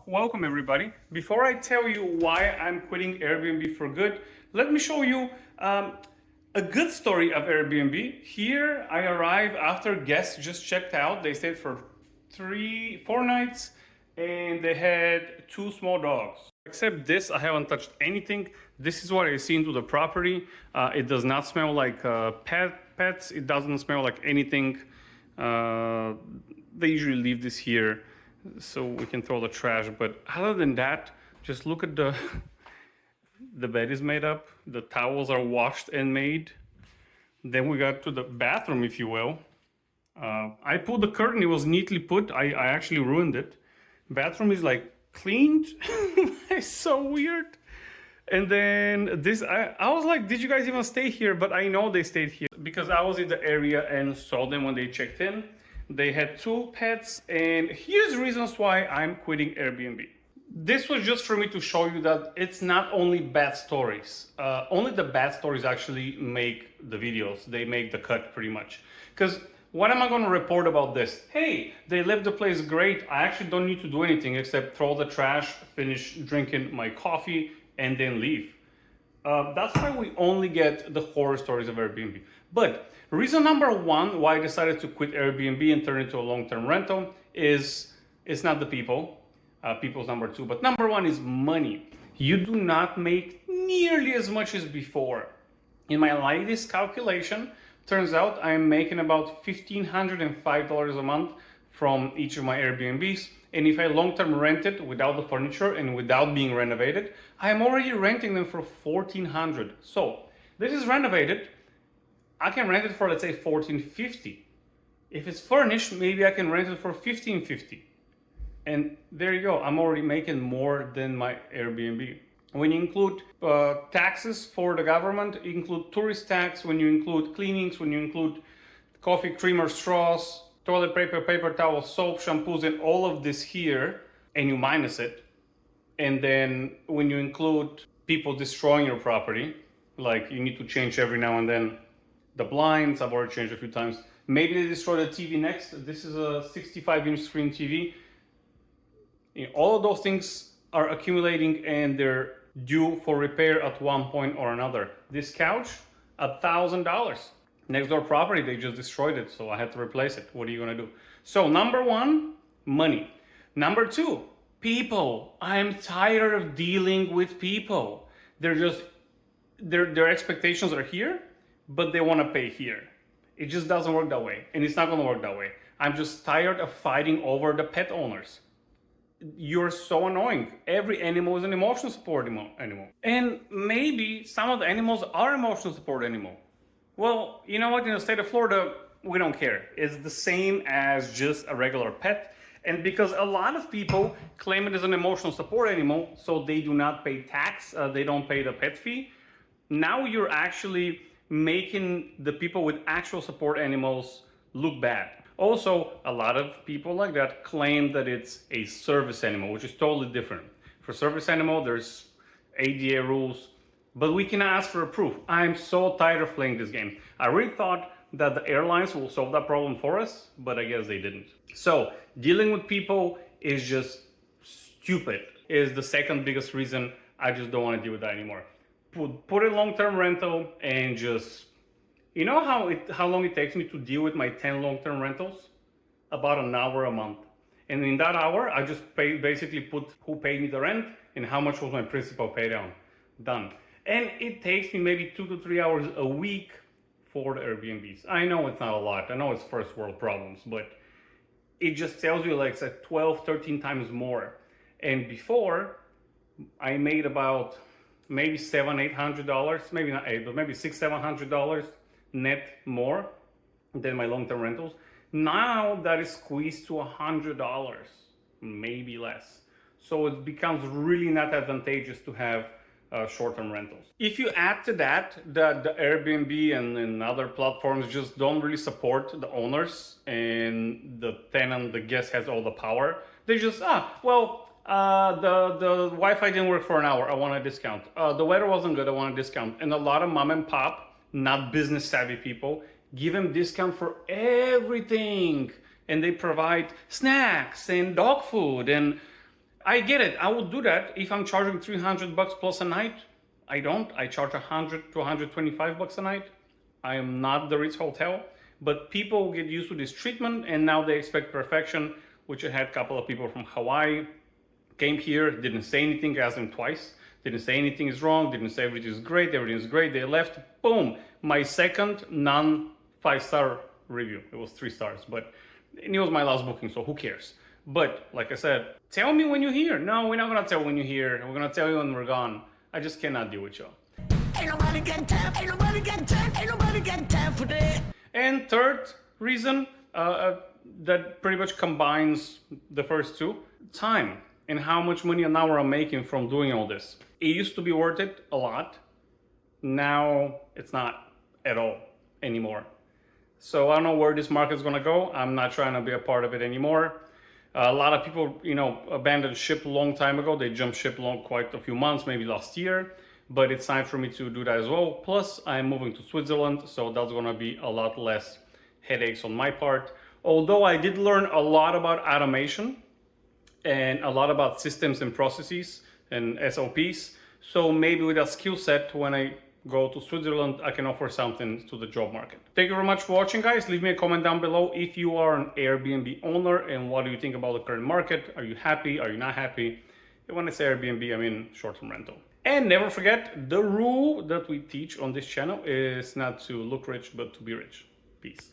Welcome everybody. Before I tell you why I'm quitting Airbnb for good, let me show you a good story of Airbnb. Here I arrive after guests just checked out. They stayed for 4 nights and they had 2 small dogs. Except this, I haven't touched anything. This is what I see into the property. It does not smell like pets. It doesn't smell like anything. They usually leave this here so we can throw the trash. But other than that, just look at the bed is made up. The towels are washed and made. Then we got to the bathroom, if you will. I pulled the curtain. It was neatly put. I actually ruined it. Bathroom is like cleaned. It's so weird. And then this, I was like, did you guys even stay here? But I know they stayed here because I was in the area and saw them when they checked in. They had 2 pets, and here's reasons why I'm quitting Airbnb. This was just for me to show you that it's not only bad stories. Only the bad stories actually make the videos. They make the cut pretty much. Because what am I going to report about this? Hey, they left the place great. I actually don't need to do anything except throw the trash, finish drinking my coffee, and then leave. That's why we only get the horror stories of Airbnb. But reason number 1 why I decided to quit Airbnb and turn it into a long-term rental is it's not the people. People's number 2. But number 1 is money. You do not make nearly as much as before. In my latest calculation, turns out I'm making about $1,505 a month from each of my Airbnbs. And if I long-term rent it without the furniture and without being renovated, I'm already renting them for $1,400. So this is renovated. I can rent it for, let's say, $1,450. If it's furnished, maybe I can rent it for $1,550. And there you go. I'm already making more than my Airbnb. When you include taxes for the government, you include tourist tax, when you include cleanings, when you include coffee creamer, straws, toilet paper, paper towel, soap, shampoos, and all of this here, and you minus it. And then when you include people destroying your property, like you need to change every now and then the blinds, I've already changed a few times. Maybe they destroy the TV next. This is a 65-inch screen TV. All of those things are accumulating and they're due for repair at one point or another. This couch, $1,000. Next door property, they just destroyed it, so I had to replace it. What are you gonna do? So number 1, money. Number 2, people. I'm tired of dealing with people. They're just, their expectations are here, but they wanna pay here. It just doesn't work that way, and it's not gonna work that way. I'm just tired of fighting over the pet owners. You're so annoying. Every animal is an emotional support animal. And maybe some of the animals are emotional support animal. Well, you know what? In the state of Florida, we don't care. It's the same as just a regular pet. And because a lot of people claim it as an emotional support animal, so they do not pay tax, they don't pay the pet fee. Now you're actually making the people with actual support animals look bad. Also, a lot of people like that claim that it's a service animal, which is totally different. For service animal, there's ADA rules, but we can ask for a proof. I'm so tired of playing this game. I really thought that the airlines will solve that problem for us, but I guess they didn't. So dealing with people is just stupid, is the second biggest reason I just don't want to deal with that anymore. Put a long-term rental and just, you know how long it takes me to deal with my 10 long-term rentals? About an hour a month. And in that hour, I just basically put who paid me the rent and how much was my principal pay down. Done. And it takes me maybe 2 to 3 hours a week for the Airbnbs. I know it's not a lot. I know it's first world problems, but it just tells you like it's like 12, 13 times more. And before, I made about maybe $700-800, maybe not 8, but maybe $600-700 net more than my long-term rentals. Now that is squeezed to $100, maybe less. So it becomes really not advantageous to have short-term rentals. If you add to that the Airbnb and other platforms just don't really support the owners and the tenant, the guest has all the power, they just, the Wi-Fi didn't work for an hour, I want a discount. The weather wasn't good, I want a discount. And a lot of mom and pop, not business savvy people, give them discount for everything. And they provide snacks and dog food and I get it. I would do that if I'm charging $300 plus a night. I don't. I charge 100 to 125 bucks a night. I am not the Ritz Hotel, but people get used to this treatment and now they expect perfection, which I had a couple of people from Hawaii came here, didn't say anything, asked them twice, didn't say anything is wrong, didn't say everything is great, everything is great. They left, boom, my second non-5-star review. It was 3 stars, but it was my last booking, so who cares? But like I said, tell me when you're here. No, we're not gonna tell when you're here. We're gonna tell you when we're gone. I just cannot deal with you. Ain't nobody got time, ain't nobody got time, ain't nobody got time for that. And third reason that pretty much combines the first two, time and how much money an hour I'm making from doing all this. It used to be worth it a lot. Now it's not at all anymore. So I don't know where this market's gonna go. I'm not trying to be a part of it anymore. A lot of people, abandoned ship a long time ago. They jumped ship quite a few months, maybe last year. But it's time for me to do that as well. Plus, I'm moving to Switzerland, so that's gonna be a lot less headaches on my part. Although I did learn a lot about automation and a lot about systems and processes and SOPs. So maybe with that skill set, when I go to Switzerland, I can offer something to the job market. Thank you very much for watching, guys. Leave me a comment down below if you are an Airbnb owner and what do you think about the current market? Are you happy? Are you not happy? And when I say Airbnb, I mean short-term rental. And never forget, the rule that we teach on this channel is not to look rich, but to be rich. Peace.